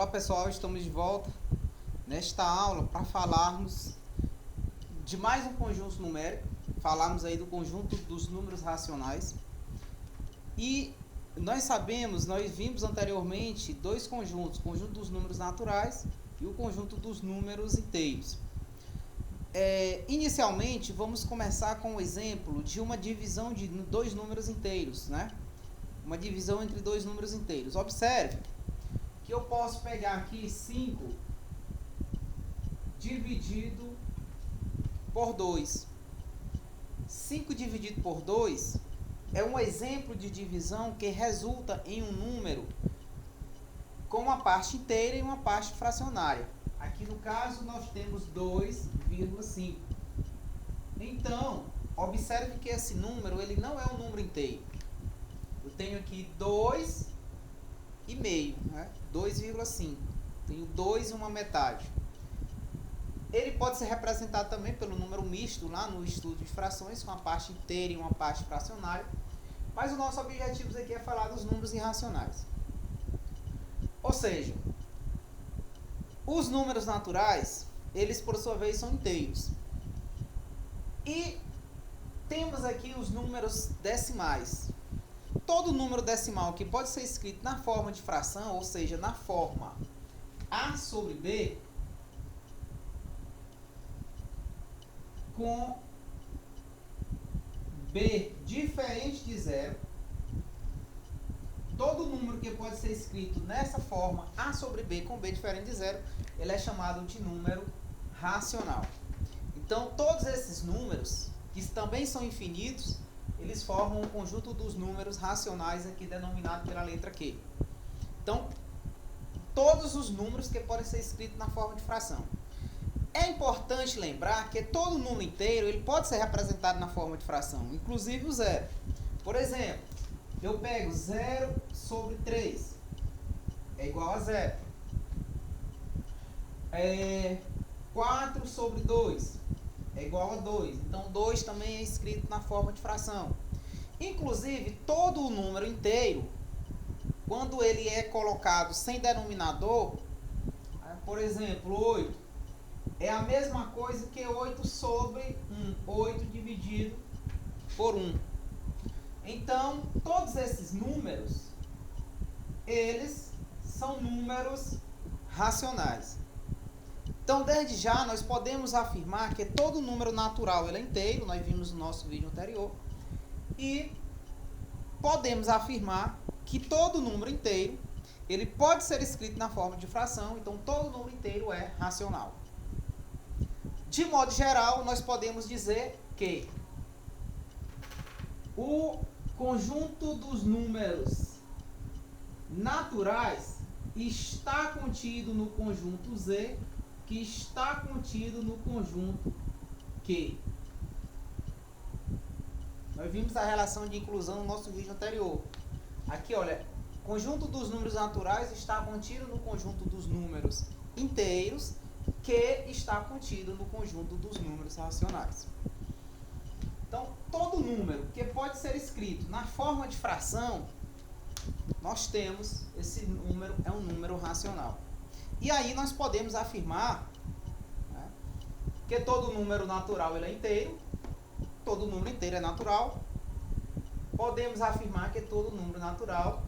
Olá pessoal, estamos de volta nesta aula para falarmos de mais um conjunto numérico, falarmos aí do conjunto dos números racionais. E nós vimos anteriormente dois conjuntos, o conjunto dos números naturais e o conjunto dos números inteiros. Inicialmente, vamos começar com o exemplo de uma divisão de dois números inteiros, né? Uma divisão entre dois números inteiros. Observe que eu posso pegar aqui 5 dividido por 2. 5 dividido por 2 é um exemplo de divisão que resulta em um número com uma parte inteira e uma parte fracionária. Aqui no caso nós temos 2,5. Então, observe que esse número ele não é um número inteiro. Eu tenho aqui 2,5, né? 2,5. Tenho 2 e uma metade. Ele pode ser representado também pelo número misto lá no estudo de frações, com a parte inteira e uma parte fracionária. Mas o nosso objetivo aqui é falar dos números irracionais. Ou seja, os números naturais, eles por sua vez são inteiros. E temos aqui os números decimais. Todo número decimal que pode ser escrito na forma de fração, ou seja, na forma A sobre B, com B diferente de zero, todo número que pode ser escrito nessa forma A sobre B com B diferente de zero, ele é chamado de número racional. Então, todos esses números, que também são infinitos, eles formam um conjunto dos números racionais aqui denominado pela letra Q. Então, todos os números que podem ser escritos na forma de fração. É importante lembrar que todo número inteiro ele pode ser representado na forma de fração, inclusive o zero. Por exemplo, eu pego 0 sobre 3, é igual a 0. 4 sobre 2, é igual a 2. Então, 2 também é escrito na forma de fração. Inclusive, todo o número inteiro, quando ele é colocado sem denominador, por exemplo, 8, é a mesma coisa que 8 sobre 1. 8 dividido por 1. Então, todos esses números, eles são números racionais. Então, desde já, nós podemos afirmar que todo número natural ele é inteiro, nós vimos no nosso vídeo anterior, e podemos afirmar que todo número inteiro ele pode ser escrito na forma de fração, então todo número inteiro é racional. De modo geral, nós podemos dizer que o conjunto dos números naturais está contido no conjunto Z, que está contido no conjunto Q. Nós vimos a relação de inclusão no nosso vídeo anterior. Aqui, olha, o conjunto dos números naturais está contido no conjunto dos números inteiros, que está contido no conjunto dos números racionais. Então, todo número que pode ser escrito na forma de fração, nós temos esse número, é um número racional. E aí nós podemos afirmar, né, que todo número natural ele é inteiro, todo número inteiro é natural. Podemos afirmar que todo número natural,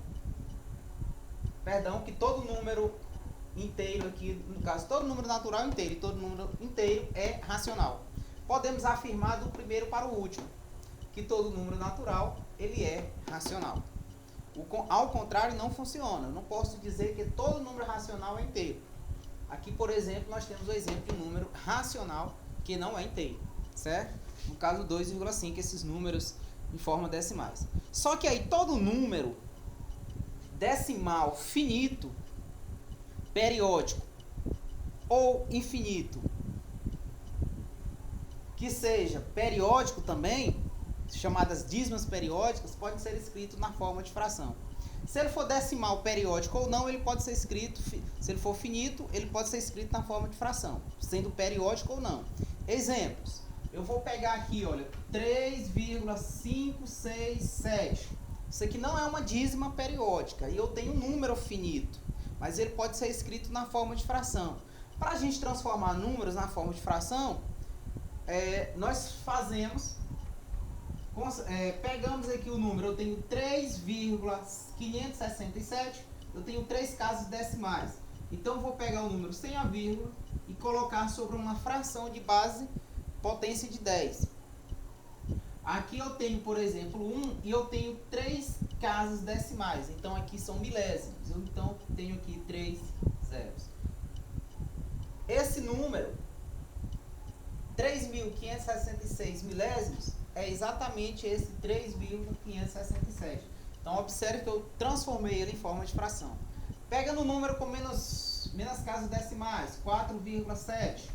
que todo número inteiro aqui, no caso, todo número natural é inteiro e todo número inteiro é racional. Podemos afirmar do primeiro para o último, que todo número natural ele é racional. Ao contrário, não funciona. Eu não posso dizer que todo número racional é inteiro. Aqui, por exemplo, nós temos o exemplo de um número racional que não é inteiro, certo? No caso, 2,5, esses números em forma decimais. Só que aí todo número decimal finito, periódico ou infinito, que seja periódico também, chamadas dízimas periódicas, podem ser escritos na forma de fração. Se ele for decimal periódico ou não, ele pode ser escrito, se ele for finito, ele pode ser escrito na forma de fração, sendo periódico ou não. Exemplos. Eu vou pegar aqui, olha, 3,567. Isso aqui não é uma dízima periódica e eu tenho um número finito. mas ele pode ser escrito na forma de fração. Para a gente transformar números na forma de fração, nós fazemos, pegamos aqui o número, eu tenho 3,567, eu tenho 3 casas decimais. Então, eu vou pegar o número sem a vírgula e colocar sobre uma fração de base potência de 10. Aqui eu tenho, por exemplo, 1 e eu tenho 3 casas decimais. Então, aqui são milésimos. Então, eu tenho aqui 3 zeros. Esse número, 3.566 milésimos, é exatamente esse 3,567. Então, observe que eu transformei ele em forma de fração. Pega no número com menos casas decimais, 4,7.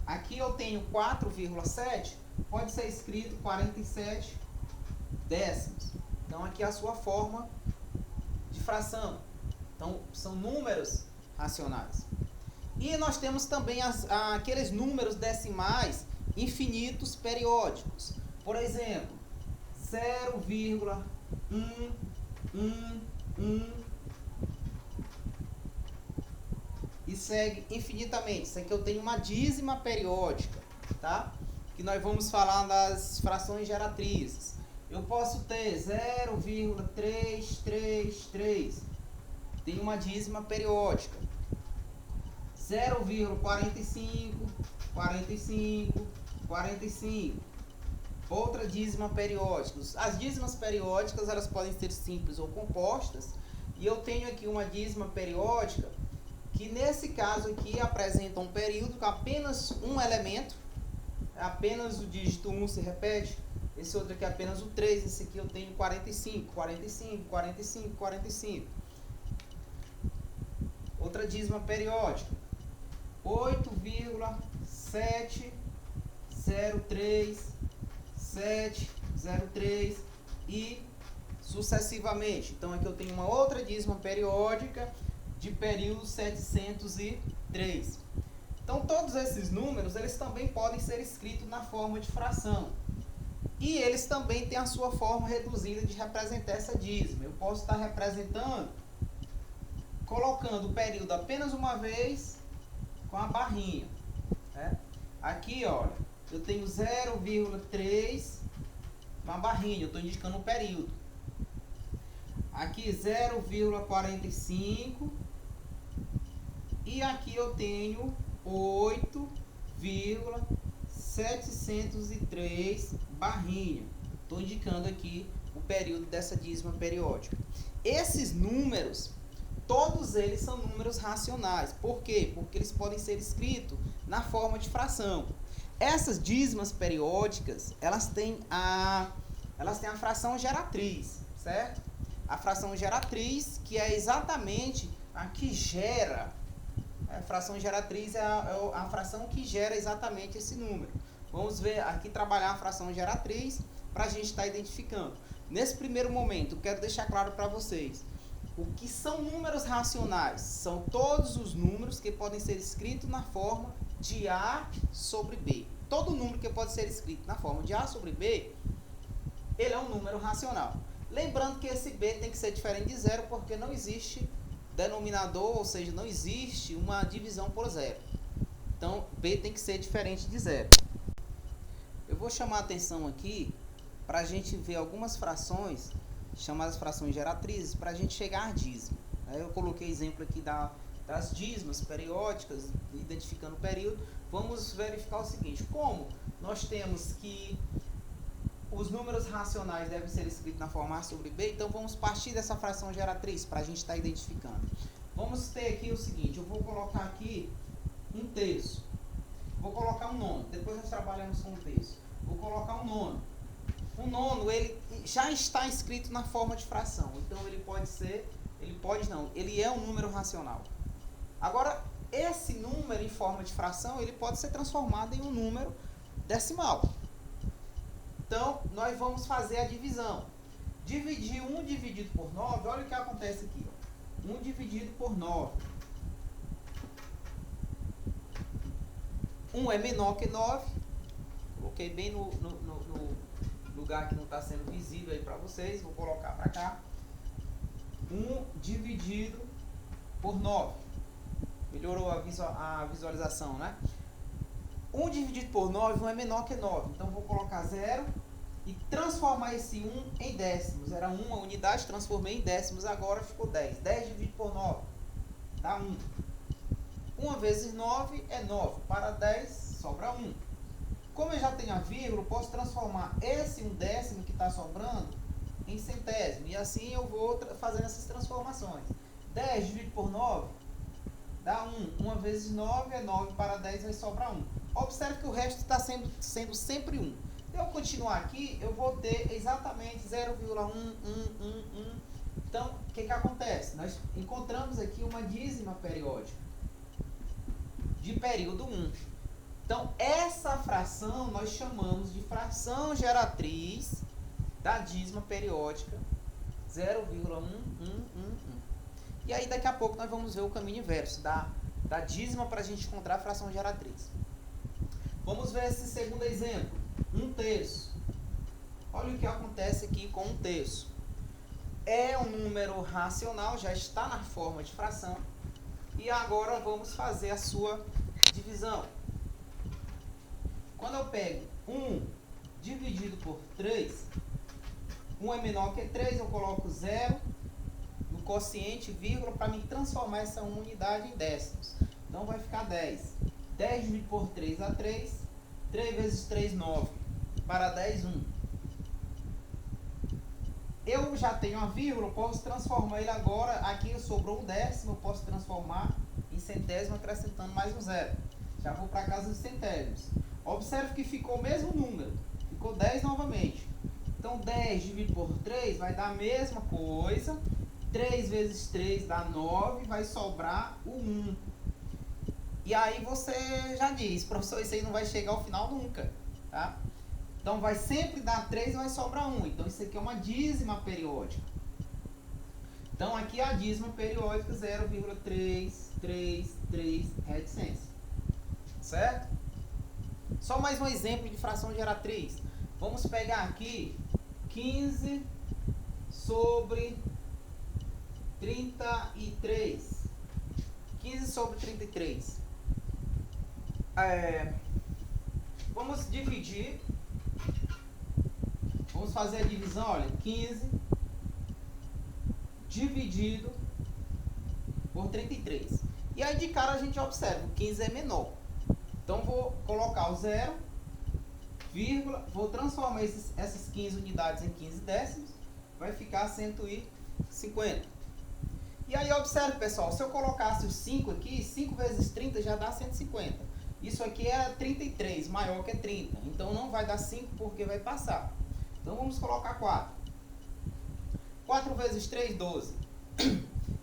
Aqui eu tenho 4,7, pode ser escrito 47 décimos. Então, aqui é a sua forma de fração. Então, são números racionais. E nós temos também aqueles números decimais infinitos periódicos. Por exemplo, 0,111 e segue infinitamente. Isso aqui eu tenho uma dízima periódica, tá? Que nós vamos falar das frações geratrizes. Eu posso ter 0,333, tem uma dízima periódica. 0,45, 45, 45. Outra dízima periódica. As dízimas periódicas, elas podem ser simples ou compostas. E eu tenho aqui uma dízima periódica que nesse caso aqui apresenta um período com apenas um elemento, apenas o dígito 1 se repete, esse outro aqui é apenas o 3, esse aqui eu tenho 45, 45, 45, 45. Outra dízima periódica, 8,703 e sucessivamente. Então aqui eu tenho uma outra dízima periódica de período 703. Então, todos esses números, eles também podem ser escritos na forma de fração. E eles também têm a sua forma reduzida de representar essa dízima. Eu posso estar representando, colocando o período apenas uma vez, com a barrinha. Né? Aqui, olha, eu tenho 0,3, uma barrinha, eu estou indicando o período. Aqui 0,45 e aqui eu tenho 8,703 barrinha. Estou indicando aqui o período dessa dízima periódica. Esses números, todos eles são números racionais. Por quê? Porque eles podem ser escritos na forma de fração. Essas dízimas periódicas, elas têm a fração geratriz, certo? A fração geratriz, que é exatamente a que gera. A fração geratriz é a fração que gera exatamente esse número. Vamos ver aqui, trabalhar a fração geratriz para a gente estar identificando. Nesse primeiro momento, quero deixar claro para vocês. O que são números racionais? São todos os números que podem ser escritos na forma de A sobre B. Todo número que pode ser escrito na forma de A sobre B, ele é um número racional. Lembrando que esse B tem que ser diferente de zero, porque não existe denominador, ou seja, não existe uma divisão por zero. Então, B tem que ser diferente de zero. Eu vou chamar a atenção aqui para a gente ver algumas frações, chamadas frações geratrizes, para a gente chegar à dízima. Eu coloquei exemplo aqui das dízimas periódicas, identificando o período. Vamos verificar o seguinte: como nós temos que os números racionais devem ser escritos na forma A sobre B, então vamos partir dessa fração geratriz para a gente estar identificando. Vamos ter aqui o seguinte: eu vou colocar aqui um terço, vou colocar um nono, depois nós trabalhamos com um terço, vou colocar um nono. O nono, ele já está escrito na forma de fração, então ele é um número racional. Agora, esse número em forma de fração, ele pode ser transformado em um número decimal. Então, nós vamos fazer a divisão. Dividir 1 dividido por 9, olha o que acontece aqui. Ó. 1 dividido por 9. 1 é menor que 9. Coloquei bem no lugar que não está sendo visível aí para vocês. Vou colocar para cá. 1 dividido por 9. Melhorou a visualização, né? 1 dividido por 9 não é menor que 9. Então, vou colocar 0 e transformar esse 1 em décimos. Era 1 a unidade, transformei em décimos, agora ficou 10. 10 dividido por 9 dá 1. 1 vezes 9 é 9. Para 10, sobra 1. Como eu já tenho a vírgula, eu posso transformar esse 1 décimo que está sobrando em centésimo. E assim eu vou fazendo essas transformações. 10 dividido por 9 dá 1. 1 vezes 9 é 9. Para 10 vai sobrar 1. Observe que o resto está sendo sempre 1. Se eu continuar aqui, eu vou ter exatamente 0,1111. Então, o que acontece? Nós encontramos aqui uma dízima periódica de período 1. Então, essa fração nós chamamos de fração geratriz da dízima periódica 0,1111. E aí, daqui a pouco, nós vamos ver o caminho inverso da dízima para a gente encontrar a fração geratriz. Vamos ver esse segundo exemplo. 1/3. Olha o que acontece aqui com 1/3. É um número racional, já está na forma de fração. E agora vamos fazer a sua divisão. Quando eu pego 1 dividido por 3, 1 é menor que 3, eu coloco 0 no quociente, vírgula, para me transformar essa unidade em décimos. Então vai ficar 10. 10 dividido por 3 dá 3. 3 vezes 3, 9. Para 10, 1. Eu já tenho a vírgula, eu posso transformar ele agora. Aqui sobrou um décimo, eu posso transformar em centésimo acrescentando mais um 0. Já vou para casa dos centésimos. Observe que ficou o mesmo número. Ficou 10 novamente. Então 10 dividido por 3 vai dar a mesma coisa. 3 vezes 3 dá 9, vai sobrar o 1. E aí você já diz, professor, isso aí não vai chegar ao final nunca, tá? Então vai sempre dar 3 e vai sobrar 1. Então isso aqui é uma dízima periódica. Então aqui é a dízima periódica 0,333 reticência. Certo? Só mais um exemplo de fração geratriz. Vamos pegar aqui 15 sobre 33. 15 sobre 33. Vamos dividir. Vamos fazer a divisão, olha, 15 dividido por 33. E aí de cara a gente observa, o 15 é menor. Então vou colocar o 0, vírgula, vou transformar essas 15 unidades em 15 décimos, vai ficar 150. E aí observe, pessoal, se eu colocasse o 5 aqui, 5 vezes 30 já dá 150. Isso aqui é 33, maior que 30. Então não vai dar 5 porque vai passar. Então vamos colocar 4. 4 vezes 3, 12.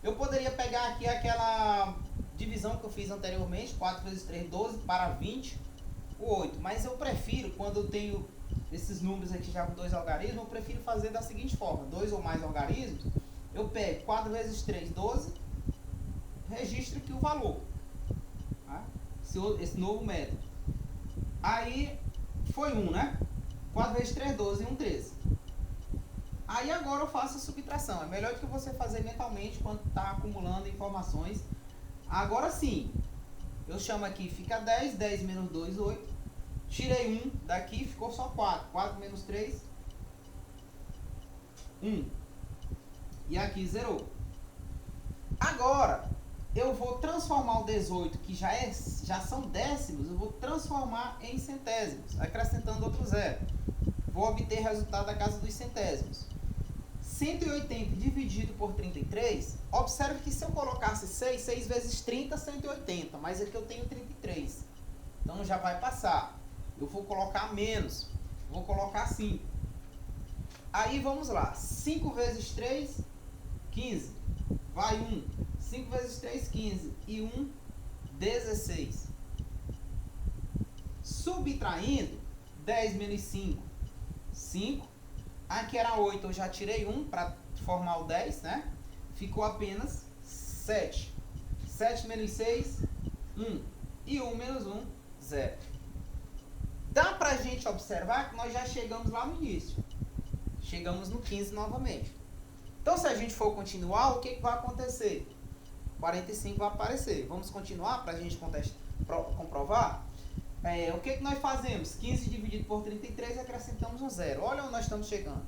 Eu poderia pegar aqui aquela divisão que eu fiz anteriormente, 4 vezes 3, 12, para 20, o 8. Mas eu prefiro, quando eu tenho esses números aqui já com 2 algarismos, eu prefiro fazer da seguinte forma, 2 ou mais algarismos, eu pego 4 vezes 3, 12, registro aqui o valor. Tá? Esse novo método. Aí, foi 1, né? 4 vezes 3, 12 e 1, 13. Aí agora eu faço a subtração. É melhor do que você fazer mentalmente quando está acumulando informações. Agora sim, eu chamo aqui, fica 10, 10 menos 2, 8. Tirei 1 daqui, ficou só 4. 4 menos 3, 1. E aqui zerou. Agora, eu vou transformar o 18, que já são décimos, eu vou transformar em centésimos, acrescentando outro 0. Vou obter resultado da casa dos centésimos. 180 dividido por 33, observe que se eu colocasse 6, 6 vezes 30, 180, mas aqui eu tenho 33. Então já vai passar. Eu vou colocar menos, vou colocar 5. Aí vamos lá, 5 vezes 3, 15. Vai 1. 5 vezes 3, 15. E 1, 16. Subtraindo, 10 menos 5, 5. Aqui era 8, eu já tirei 1 para formar o 10, né? Ficou apenas 7. 7 menos 6, 1. E 1 menos 1, 0. Dá pra gente observar que nós já chegamos lá no início. Chegamos no 15 novamente. Então, se a gente for continuar, o que vai acontecer? 45 vai aparecer. Vamos continuar para a gente comprovar? O que nós fazemos? 15 dividido por 33, acrescentamos um zero. Olha onde nós estamos chegando.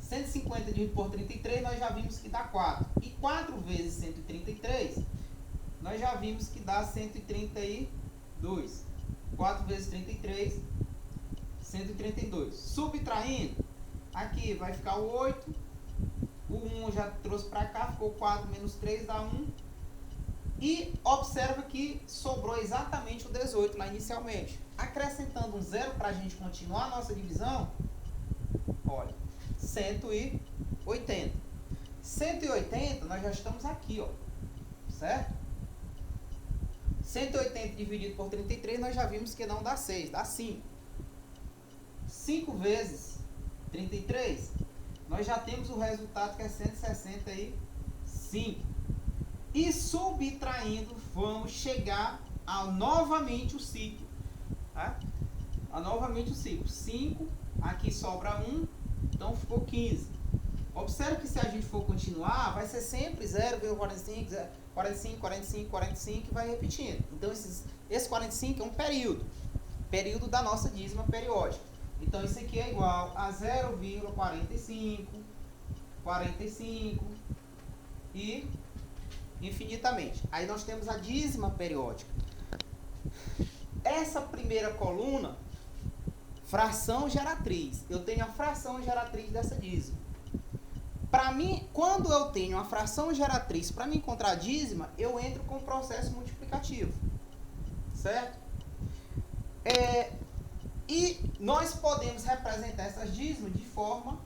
150 dividido por 33, nós já vimos que dá 4. E 4 vezes 133, nós já vimos que dá 132. 4 vezes 33, 132. Subtraindo, aqui vai ficar o 8. O 1 já trouxe para cá, ficou 4 menos 3 dá 1. E observa que sobrou exatamente o 18 lá inicialmente. Acrescentando um zero para a gente continuar a nossa divisão, olha, 180. 180 nós já estamos aqui, ó, certo? 180 dividido por 33 nós já vimos que não dá 6, dá 5. 5 vezes 33, nós já temos o resultado que é 165. E subtraindo, vamos chegar a novamente o ciclo. Tá? Novamente o ciclo. 5, aqui sobra 1, então ficou 15. Observe que se a gente for continuar, vai ser sempre 0,45, 45, 45, 45 e vai repetindo. Então esse 45 é um período. Período da nossa dízima periódica. Então isso aqui é igual a 0,45, 45 e infinitamente. Aí nós temos a dízima periódica. Essa primeira coluna, fração geratriz. Eu tenho a fração geratriz dessa dízima. Para mim, quando eu tenho a fração geratriz para me encontrar a dízima, eu entro com o processo multiplicativo. Certo? E nós podemos representar essas dízimas de forma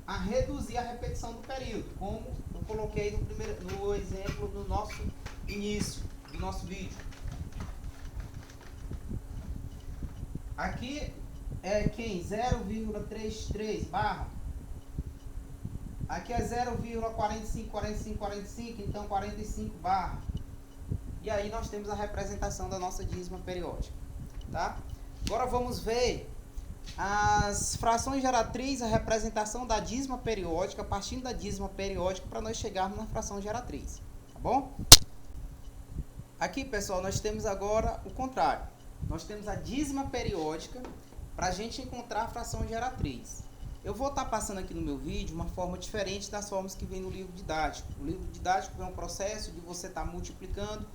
a reduzir a repetição do período, como eu coloquei no exemplo do nosso início do nosso vídeo. Aqui é quem? 0,33 barra. Aqui é 0,45, 45, 45, então 45 barra. E aí nós temos a representação da nossa dízima periódica. Tá? Agora vamos ver as frações geratrizes, a representação da dízima periódica, partindo da dízima periódica para nós chegarmos na fração geratriz. Tá bom? Aqui, pessoal, nós temos agora o contrário. Nós temos a dízima periódica para a gente encontrar a fração geratriz. Eu vou estar passando aqui no meu vídeo uma forma diferente das formas que vem no livro didático. O livro didático é um processo de você estar multiplicando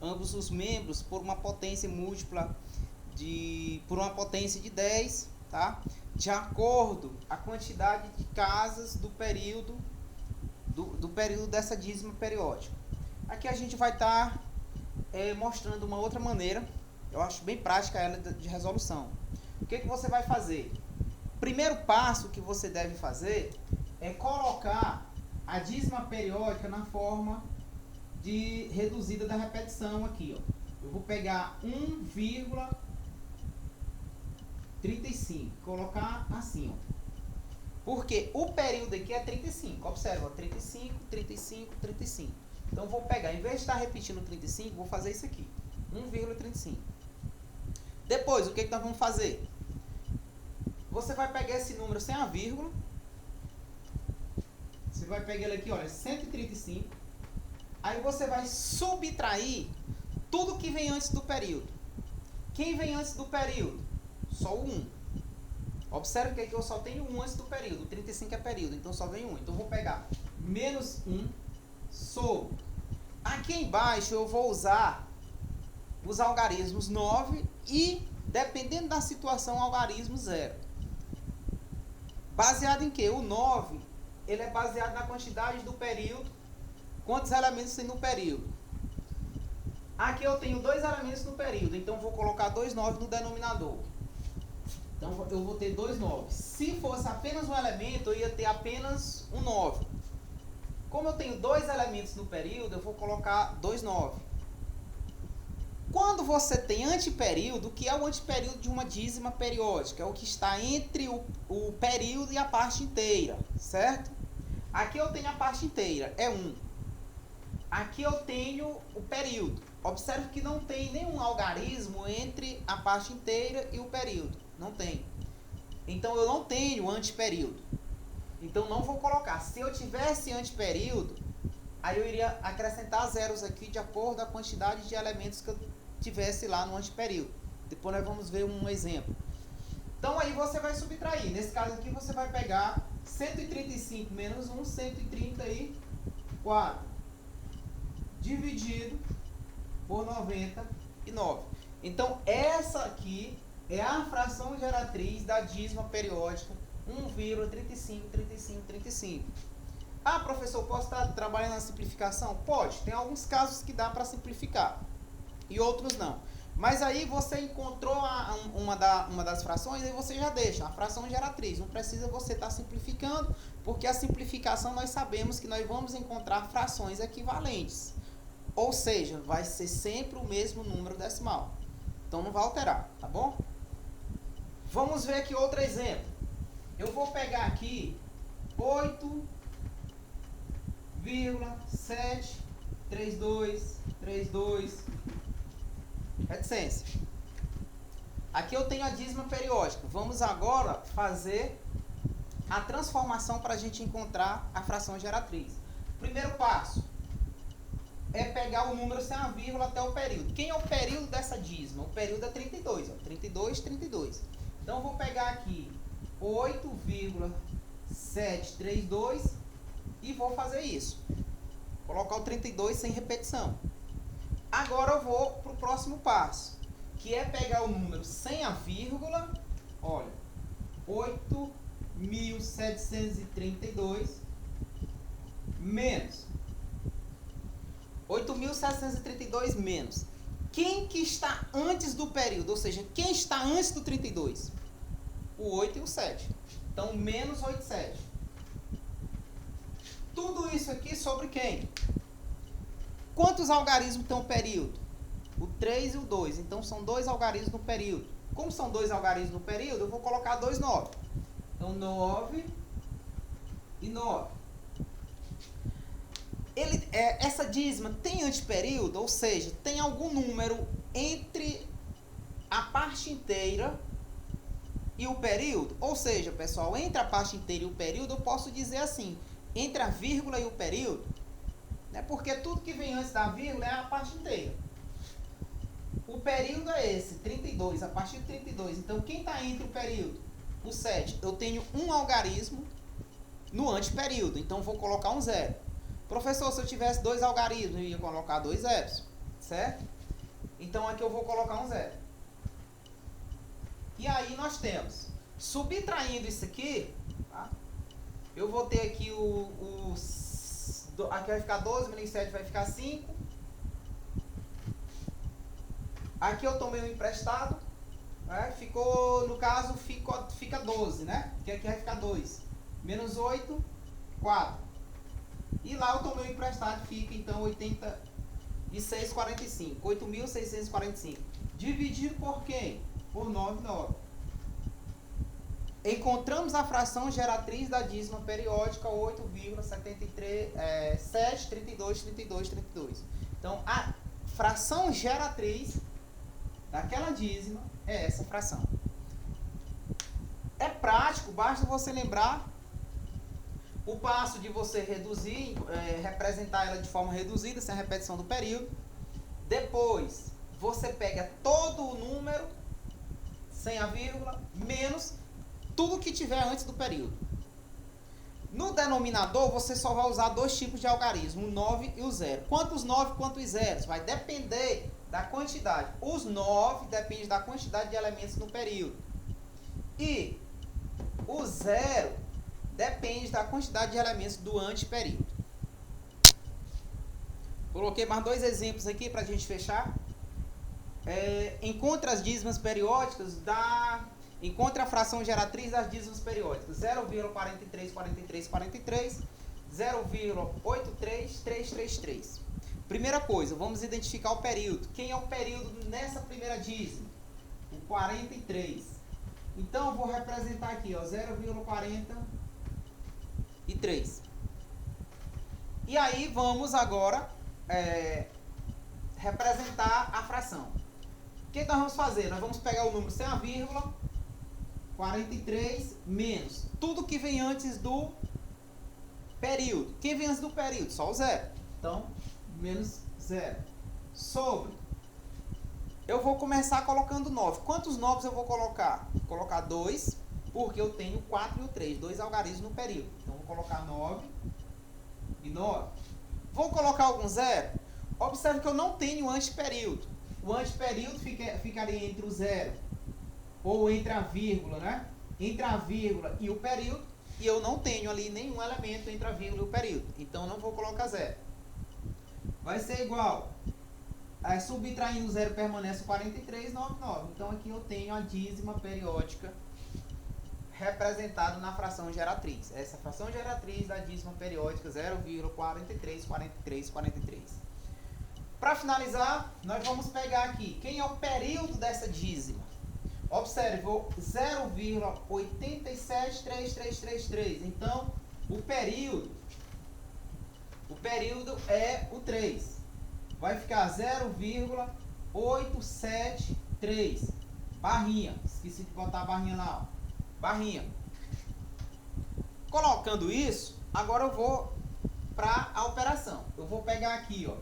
ambos os membros por uma potência múltipla por uma potência de 10, tá? De acordo com a quantidade de casas do período dessa dízima periódica. Aqui a gente vai estar mostrando uma outra maneira, eu acho bem prática ela de resolução. O que você vai fazer? O primeiro passo que você deve fazer é colocar a dízima periódica na forma de reduzida da repetição aqui, ó. Eu vou pegar 1,35, colocar assim, ó. Porque o período aqui é 35. Observa, 35, 35, 35. Então vou pegar, em vez de estar repetindo 35, vou fazer isso aqui, 1,35. Depois, o que nós vamos fazer? Você vai pegar esse número sem a vírgula. Você vai pegar ele aqui, olha, 135. Aí você vai subtrair tudo que vem antes do período. Quem vem antes do período? Só o 1. Observe que aqui eu só tenho 1 antes do período. O 35 é período, então só vem 1. Então eu vou pegar menos 1 sobre. Aqui embaixo eu vou usar os algarismos 9 e, dependendo da situação, algarismo 0. Baseado em quê? O 9, ele é baseado na quantidade do período. Quantos elementos tem no período? Aqui eu tenho 2 elementos no período, então vou colocar 2 9 no denominador. Então eu vou ter 2 9. Se fosse apenas um elemento, eu ia ter apenas um 9. Como eu tenho 2 elementos no período, eu vou colocar 2 9. Quando você tem antiperíodo, o que é o antiperíodo de uma dízima periódica? É o que está entre o período e a parte inteira, certo? Aqui eu tenho a parte inteira, é 1. Aqui eu tenho o período. Observe que não tem nenhum algarismo entre a parte inteira e o período. Não tem. Então eu não tenho antiperíodo. Então não vou colocar. Se eu tivesse antiperíodo, Aí eu iria acrescentar zeros aqui de acordo com a quantidade de elementos que eu tivesse lá no anteperíodo. Depois nós vamos ver um exemplo. Então aí você vai subtrair. Nesse caso aqui você vai pegar 135 menos 1, 134. Dividido por 99. Então essa aqui é a fração geratriz da dízima periódica 1,35. Ah, professor, posso estar trabalhando na simplificação? Pode. Tem alguns casos que dá para simplificar e outros não. Mas aí você encontrou uma das frações e você já deixa a fração geratriz. Não precisa você estar simplificando, porque a simplificação nós sabemos que nós vamos encontrar frações equivalentes. Ou seja, vai ser sempre o mesmo número decimal. Então não vai alterar, tá bom? Vamos ver aqui outro exemplo. Eu vou pegar aqui 8,73232 reticência. Aqui eu tenho a dízima periódica. Vamos agora fazer a transformação para a gente encontrar a fração geratriz. Primeiro passo é pegar o número sem a vírgula até o período. Quem é o período dessa dízima? O período é 32. Ó, 32. Então eu vou pegar aqui 8,732 e vou fazer isso. Colocar o 32 sem repetição. Agora eu vou para o próximo passo, que é pegar o número sem a vírgula. Olha, 8.732 menos 8.732 menos. Quem que está antes do período? Ou seja, quem está antes do 32? O 8 e o 7. Então, menos 8 e 7. Tudo isso aqui sobre quem? Quantos algarismos tem um período? O 3 e o 2. Então, são dois algarismos no período. Como são dois algarismos no período, eu vou colocar 2 9. Então, 9 e 9. Essa dízima tem anteperíodo, ou seja, tem algum número entre a parte inteira e o período. Ou seja, pessoal, entre a parte inteira e o período, eu posso dizer assim, entre a vírgula e o período, né? Porque tudo que vem antes da vírgula é a parte inteira. O período é esse, 32, a partir de 32. Então, quem está entre o período? O 7. Eu tenho um algarismo no anteperíodo, então vou colocar um 0. Professor, se eu tivesse 2 algarismos, eu ia colocar 2 zeros, certo? Então, aqui eu vou colocar um 0. E aí nós temos, subtraindo isso aqui, tá? Eu vou ter aqui aqui vai ficar 12, menos 7 vai ficar 5. Aqui eu tomei um emprestado, né? Ficou, no caso, fica 12, né? Porque aqui vai ficar 2. Menos 8, 4. E lá eu tomei um emprestado, fica então 86,45. 8.645. Dividido por quem? Por 9,9. Encontramos a fração geratriz da dízima periódica 8,7323232. Então, a fração geratriz daquela dízima é essa fração. É prático, basta você lembrar o passo de você reduzir, representar ela de forma reduzida, sem a repetição do período. Depois, você pega todo o número, sem a vírgula, menos tudo que tiver antes do período. No denominador, você só vai usar 2 tipos de algarismo, o 9 e o 0. Quantos 9, quantos zeros? Vai depender da quantidade. Os 9 dependem da quantidade de elementos no período. E o 0 depende da quantidade de elementos do anteperíodo. Coloquei mais 2 exemplos aqui para a gente fechar. Encontre as dízimas periódicas encontre a fração geratriz das dízimas periódicas. 0,434343, 0,83333. Primeira coisa, vamos identificar o período. Quem é o período nessa primeira dízima? O 43. Então, eu vou representar aqui, ó, 0,43. E aí, vamos agora representar a fração. O que nós vamos fazer? Nós vamos pegar o número sem a vírgula, 43 menos tudo que vem antes do período. Quem vem antes do período? Só o 0. Então, menos 0. Sobre. Eu vou começar colocando 9. Quantos 9 eu vou colocar? Vou colocar 2, porque eu tenho 4 e o 3. 2 algarismos no período. Então, vou colocar 9 e 9. Vou colocar algum 0? Observe que eu não tenho antiperíodo. O antiperíodo ficaria entre o 0 ou entre a vírgula, né? Entre a vírgula e o período. E eu não tenho ali nenhum elemento entre a vírgula e o período. Então, não vou colocar 0. Vai ser igual. Subtraindo o 0 permanece 43, 9, 9. Então, aqui eu tenho a dízima periódica representada na fração geratriz. Essa fração geratriz da dízima periódica 0,434343. Para finalizar, nós vamos pegar aqui. Quem é o período dessa dízima? Observe, 0,873333. Então, o período é o 3. Vai ficar 0,873. Barrinha. Esqueci de botar a barrinha lá. Ó. Barrinha. Colocando isso, agora eu vou para a operação. Eu vou pegar aqui, ó.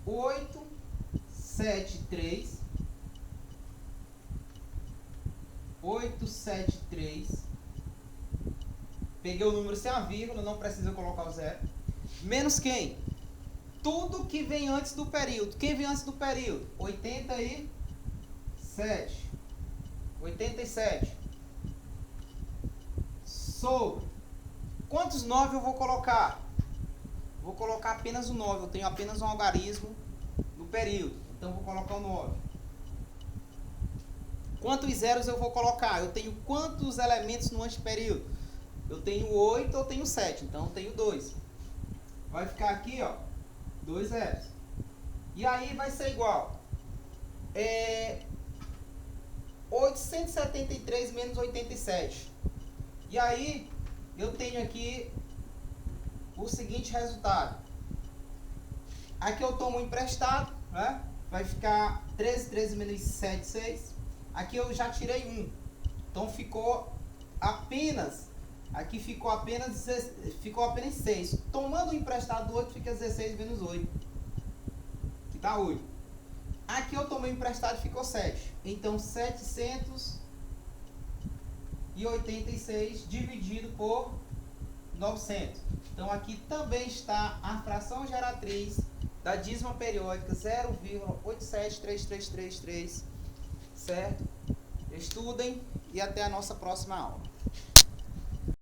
873. Peguei o número sem a vírgula, não precisa colocar o 0. Menos quem? Tudo que vem antes do período. Quem vem antes do período? 87. Sobre. Quantos 9 eu vou colocar? Vou colocar apenas o 9. Eu tenho apenas um algarismo no período. Então, vou colocar o 9. Quantos zeros eu vou colocar? Eu tenho quantos elementos no antiperíodo? Eu tenho 8 ou tenho 7. Então, eu tenho 2. Vai ficar aqui, ó, 2 zeros. E aí vai ser igual. 873 menos 87. E aí, eu tenho aqui o seguinte resultado. Aqui eu tomo emprestado, né? Vai ficar 13 menos 7, 6. Aqui eu já tirei 1. Então ficou apenas... Aqui ficou apenas 6. Tomando o emprestado do 8, fica 16 menos 8. Que dá 8. Aqui eu tomei emprestado e ficou 7. Então, 786 dividido por 900. Então, aqui também está a fração geratriz da dízima periódica 0,873333. Certo? Estudem e até a nossa próxima aula.